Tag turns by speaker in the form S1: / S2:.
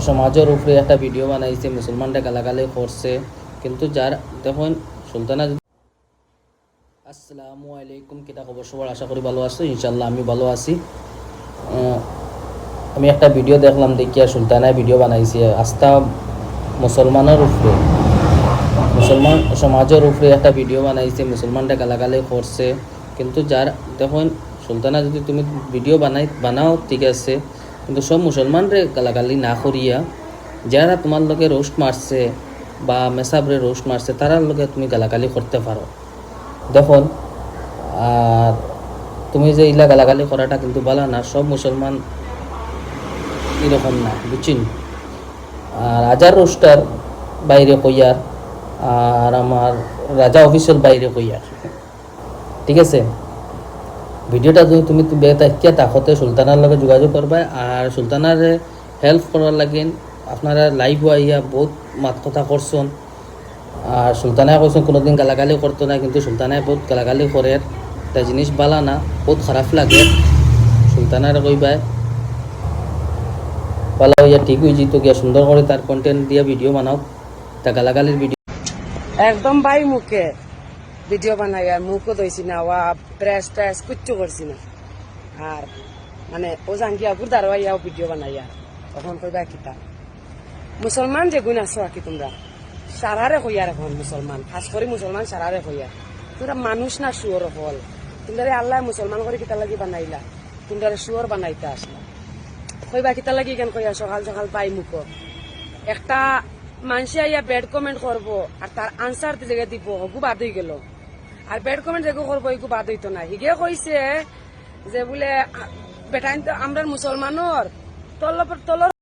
S1: সমাজের উপরে একটা ভিডিও বানাইছে, মুসলমানরা গালাগালি করছে, কিন্তু যার দেখুন সুলতানা। আসসালামু আলাইকুম, কিতা খবর সবার? আশা করি ভালো আছো। ইনশাল্লাহ আমি ভালো আছি। আমি একটা ভিডিও দেখলাম, দেখিয়া সুলতানায় ভিডিও বানাইছে আস্থা মুসলমানের উপরে, মুসলমান সমাজের উপরে একটা ভিডিও বানাইছে, মুসলমানরা গালাগালি করছে, কিন্তু যার দেখুন সুলতানা, যদি তুমি ভিডিও বানাও ঠিক আছে, কিন্তু সব মুসলমানরে গালাগালি না করিয়া যারা তোমার লগে রোস্ট মারছে বা মেসাবরে রোস্ট মারছে তারার লগে তুমি গালাগালি করতে পারো। দেখুন, আর তুমি যে ইলা গালাগালি করাটা কিন্তু ভালো না, সব মুসলমান এরকম না, বুঝছেন? আর রাজার রোস্টার বাইরে কইয়ার, আর আমার রাজা অফিসিয়াল বাইরে কইয়ার, ঠিক আছে? ভিডিওটা যদি তুমি বেতাকিয়া তাকতে সুলতানার লগে যোগাযোগ করবা, আর সুলতানার হেল্প করার লাগেন আপনারা লাইভ আইয়া বহুত মাত কথা করছেন। আর সুলতানায় কইছেন কোনোদিন গালাগালি করতো না, কিন্তু সুলতানায় বহুত গালাগালি করে, তা জিনিস বালা না, বহুত খারাপ লাগে। সুলতানার কইবাই ভালো হইয়া ঠিক হয়ে যেত গিয়া, সুন্দর করে তার কন্টেন্ট দিয়ে ভিডিও বানাও, তা গালাগালির ভিডিও
S2: একদম বাই মুখে ভিডিও বানাই, আর মুখও দইছি না, ওয়া প্রেস ট্রেস কিচ্ছু করছি না। আর মানে ও জাঙ্গিয়া গুরদার ওয়াইয়াও ভিডিও বানাইয়া, তখন কইবা কিতা মুসলমান যে গুণ আছো আকি তোমরা সারারে কইয়ার, এখন মুসলমান খাস করে মুসলমান সারারে কইয়ার, তোমরা মানুষ না শুয়োর হল। তোমরা আল্লাহ মুসলমান করে কিতা লাগি বানাইলা, তোমরা শুয়োর বানাইতে আসলা। কইবা কিতা লাগি কেন কইয়া সকাল সকাল পাই মুখ একটা মানুষে আইয়া ব্যাড কমেন্ট করবো, আর তার আনসার দিলে দিব হগু বাদ হয়ে গেল। আর ব্যাড কমেন্ট যেগু করবো এগু বাদ হইতো না। হিগে কইছে যে বলে বেটাইন তো আমরা মুসলমানর তলর